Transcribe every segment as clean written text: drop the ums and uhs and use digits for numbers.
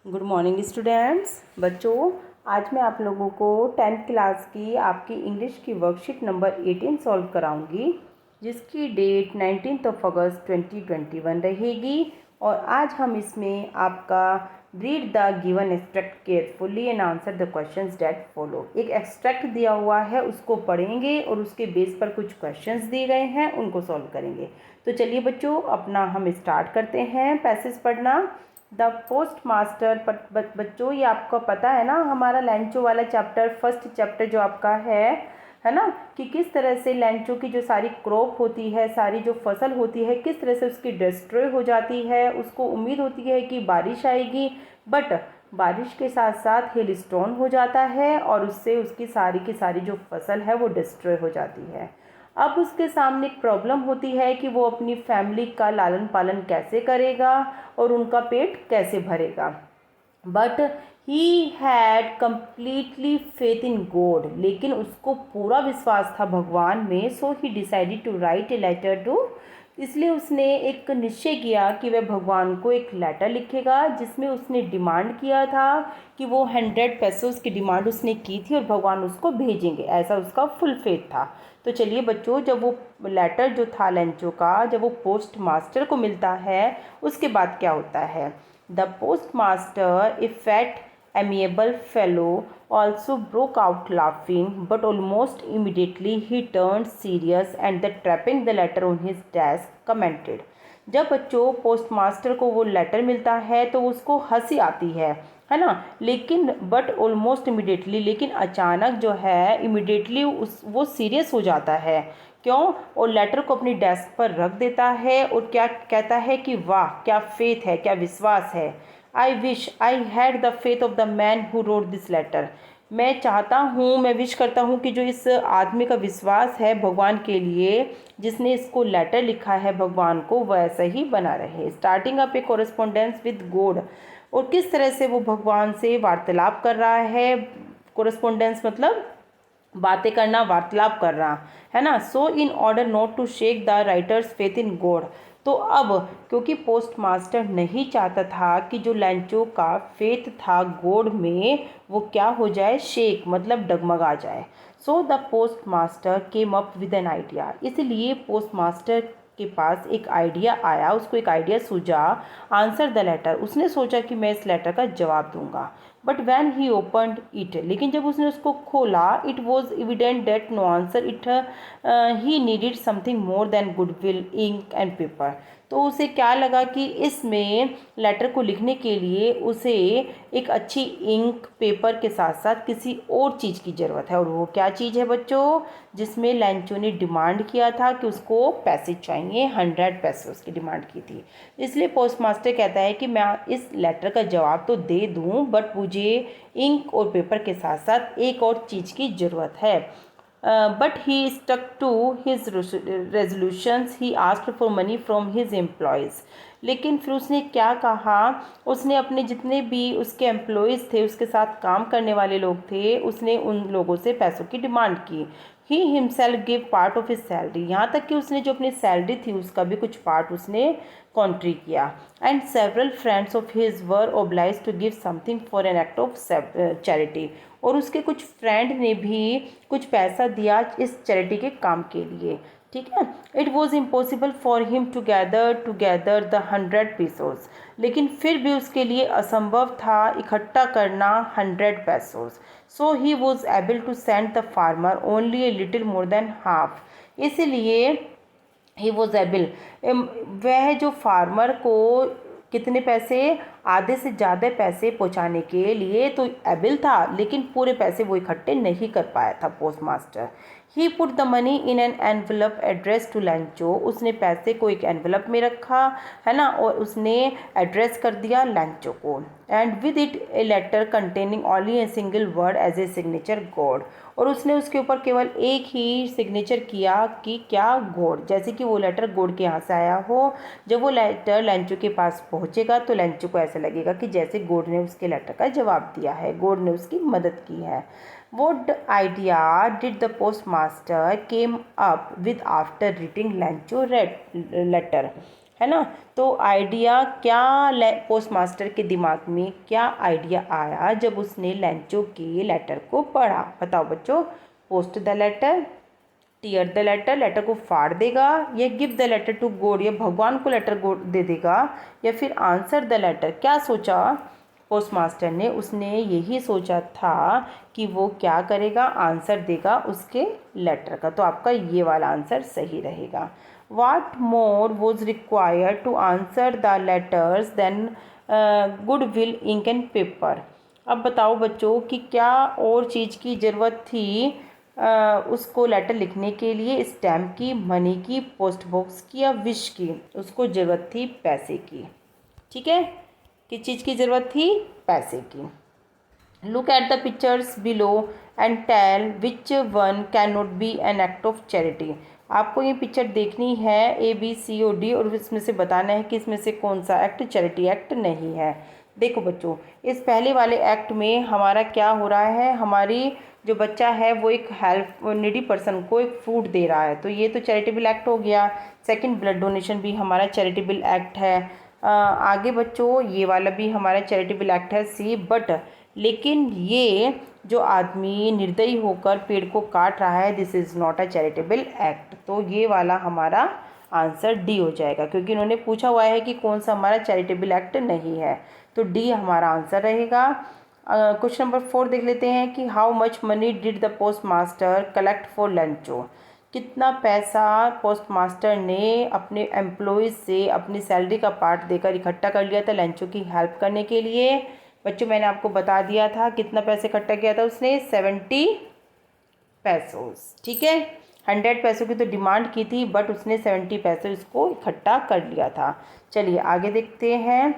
Good morning students. बच्चों, आज मैं आप लोगों को 10th क्लास की आपकी इंग्लिश की वर्कशीट नंबर 18 सॉल्व कराऊंगी, जिसकी डेट 19 अगस्त 2021 रहेगी। और आज हम इसमें आपका read the given extract carefully and answer the questions that follow, एक एक्सट्रैक्ट दिया हुआ है उसको पढ़ेंगे और उसके बेस पर कुछ क्वेश्चंस दिए गए हैं उनको सॉल्व करेंगे। तो चलिए बच्चों, अपना हम स्टार्ट करते हैं पैसेज पढ़ना। The post master. बच्चों, ये आपको पता है ना, हमारा लैंचो वाला चैप्टर, फर्स्ट चैप्टर जो आपका है ना, कि किस तरह से लैंचो की जो सारी क्रॉप होती है, सारी जो फसल होती है, किस तरह से उसकी डिस्ट्रॉय हो जाती है। उसको उम्मीद होती है कि बारिश आएगी, बट बारिश के साथ साथ हेल स्टोन हो जाता है और उससे उसकी सारी की सारी जो फसल है वो डिस्ट्रॉय हो जाती है। अब उसके सामने एक प्रॉब्लम होती है कि वो अपनी फैमिली का लालन पालन कैसे करेगा और उनका पेट कैसे भरेगा। But he had completely faith in God, लेकिन उसको पूरा विश्वास था भगवान में। So he decided to write a letter to, इसलिए उसने एक निश्चय किया कि वह भगवान को एक लेटर लिखेगा, जिसमें उसने डिमांड किया था कि वो 100 पैसों की डिमांड उसने की थी और भगवान उसको भेजेंगे, ऐसा उसका फुल फेथ था। तो चलिए बच्चों, जब वो लेटर जो था लैंचो का, जब वो पोस्ट मास्टर को मिलता है, उसके बाद क्या होता है। The post master, A fat amiable fellow, also broke out laughing, but almost immediately he turned serious and the trapping the letter on his desk commented। जब बच्चों पोस्ट मास्टर को वो लेटर मिलता है तो उसको हंसी आती है ना, लेकिन बट ऑलमोस्ट इमिडिएटली, लेकिन अचानक जो है इमिडिएटली उस वो सीरियस हो जाता है। क्यों? और लेटर को अपनी डेस्क पर रख देता है और क्या कहता है कि वाह क्या फेथ है, क्या विश्वास है। I wish I had the faith of the man who wrote this letter. मैं चाहता हूँ, मैं विश करता हूँ कि जो इस आदमी का विश्वास है भगवान के लिए, जिसने इसको लेटर लिखा है भगवान को, वैसा ही बना रहे। Starting up A correspondence with God, और किस तरह से वो भगवान से वार्तालाप कर रहा है। कोरेस्पोंडेंस मतलब बातें करना, वार्तालाप करना, है ना। So in order not to shake the writer's faith in God, तो अब क्योंकि पोस्ट मास्टर नहीं चाहता था कि जो लैंचो का फेथ था गॉड में वो क्या हो जाए, शेक मतलब डगमगा जाए। So the post master came up with an idea, इसलिए पोस्ट मास्टर के पास एक आइडिया आया, उसको एक आइडिया सूझा। आंसर द लेटर, उसने सोचा कि मैं इस लेटर का जवाब दूंगा। But when he opened it, लेकिन जब उसने उसको खोला, it was evident that no answer it, he needed something more than goodwill, ink and paper. तो उसे क्या लगा कि इसमें लेटर को लिखने के लिए उसे एक अच्छी इंक, पेपर के साथ साथ किसी और चीज़ की ज़रूरत है। और वो क्या चीज़ है बच्चों, जिसमें लैंचो ने डिमांड किया था कि उसको पैसे चाहिए, 100 पैसे उसकी डिमांड की थी। इसलिए पोस्ट मास्टर कहता है कि मैं इस लेटर का जवाब तो दे दूं, बट मुझे इंक और पेपर के साथ साथ एक और चीज़ की ज़रूरत है। But he stuck to his resolutions, he asked for money from his employees. लेकिन फिर उसने क्या कहा, उसने अपने जितने भी उसके एम्प्लॉयज़ थे, उसके साथ काम करने वाले लोग थे, उसने उन लोगों से पैसों की डिमांड की। He himself give part of his salary, यहाँ तक कि उसने जो अपनी सैलरी थी उसका भी कुछ पार्ट उसने कॉन्ट्री किया। And several friends of his were obliged to give something for an act of charity, और उसके कुछ फ्रेंड ने भी कुछ पैसा दिया इस चैरिटी के काम के लिए। ठीक है। It was impossible for him to gather the 100 pesos, लेकिन फिर भी उसके लिए असंभव था इकट्ठा करना 100 pesos। So he was able to send the farmer only a little more than half, इसलिए ही वॉज एबल, वह जो फार्मर को कितने पैसे, आधे से ज़्यादा पैसे पहुंचाने के लिए तो एबल था, लेकिन पूरे पैसे वो इकट्ठे नहीं कर पाया था post master. He put the money in an envelope addressed to Lencho, उसने पैसे को एक एनवलप में रखा, है ना, और उसने एड्रेस कर दिया लैंचो को। And with it a letter containing only a single word as a signature God, और उसने उसके ऊपर केवल एक ही सिग्नेचर किया कि क्या, गॉड, जैसे कि वो लेटर गॉड के यहाँ से आया हो। जब वो लेटर लैंचो के पास पहुँचेगा तो लैंचो को ऐसा लगेगा कि जैसे गॉड ने उसके लेटर का जवाब दिया है, गॉड ने उसकी मदद की है। What idea did the postmaster came up with after reading Lancho letter? है ना। तो आइडिया क्या, पोस्ट मास्टर के दिमाग में क्या आइडिया आया जब उसने लेंचो के लेटर को पढ़ा? बताओ बच्चों। Post the letter, tear the letter, letter को फाड़ देगा, या give the letter to God, या भगवान को लेटर दे देगा, या फिर आंसर द लेटर। क्या सोचा पोस्ट मास्टर ने? उसने यही सोचा था कि वो क्या करेगा, आंसर देगा उसके लेटर का। तो आपका ये वाला आंसर सही रहेगा। What more was required to answer the letters than goodwill ink and paper? अब बताओ बच्चों कि क्या और चीज़ की ज़रूरत थी उसको लेटर लिखने के लिए? स्टैम्प की, मनी की, पोस्ट बॉक्स की, या विश की? उसको ज़रूरत थी पैसे की। ठीक है, किस चीज़ की ज़रूरत थी? पैसे की। Look at the pictures below and tell which one can not be an act of charity. आपको ये पिक्चर देखनी है ABCOD, और इसमें से बताना है कि इसमें से कौन सा एक्ट चैरिटी एक्ट नहीं है। देखो बच्चों, इस पहले वाले एक्ट में हमारा क्या हो रहा है, हमारी जो बच्चा है वो एक हेल्प नीडी पर्सन को एक फ्रूट दे रहा है, तो ये तो चैरिटेबल एक्ट हो गया। सेकंड, ब्लड डोनेशन भी हमारा चैरिटेबल एक्ट है। आगे बच्चों ये वाला भी हमारा चैरिटेबल एक्ट है C, बट लेकिन ये जो आदमी निर्दयी होकर पेड़ को काट रहा है, this is not a charitable act. तो ये वाला हमारा आंसर D हो जाएगा, क्योंकि इन्होंने पूछा हुआ है कि कौन सा हमारा चैरिटेबल एक्ट नहीं है, तो D हमारा आंसर रहेगा। क्वेश्चन नंबर 4 देख लेते हैं कि how much money did the post master collect for Lencho. कितना पैसा पोस्ट मास्टर ने अपने एम्प्लॉयज़ से अपनी सैलरी का पार्ट देकर इकट्ठा कर लिया था लेंचो की हेल्प करने के लिए? बच्चों मैंने आपको बता दिया था कितना पैसे इकट्ठा किया था उसने, 70 पैसोस। ठीक है, 100 पैसों की तो डिमांड की थी, बट उसने 70 पैसे इसको इकट्ठा कर लिया था। चलिए आगे देखते हैं।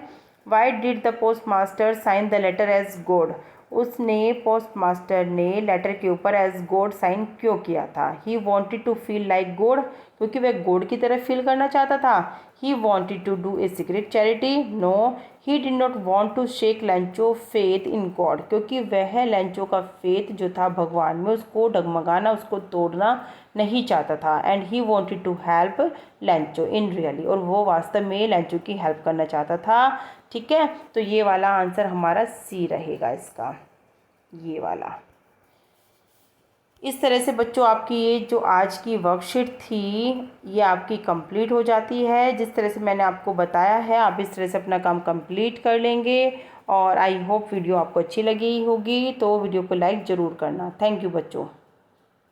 Why did the post master sign the letter as God. उसने पोस्ट मास्टर ने लेटर के ऊपर एज गॉड साइन क्यों किया था? He wanted to feel like God, क्योंकि वह गॉड की तरह फील करना चाहता था। He wanted to do a secret charity, no. He did not want to shake Lencho faith in God, क्योंकि वह लेंचो का फेथ जो था भगवान में उसको डगमगाना, उसको तोड़ना नहीं चाहता था। And he wanted to help Lencho in really, और वो वास्तव में लेंचो की हेल्प करना चाहता था। ठीक है, तो ये वाला आंसर हमारा C रहेगा इसका, ये वाला। इस तरह से बच्चों आपकी ये जो आज की वर्कशीट थी ये आपकी कंप्लीट हो जाती है। जिस तरह से मैंने आपको बताया है आप इस तरह से अपना काम कंप्लीट कर लेंगे, और आई होप वीडियो आपको अच्छी लगी होगी, तो वीडियो को लाइक ज़रूर करना। थैंक यू बच्चों।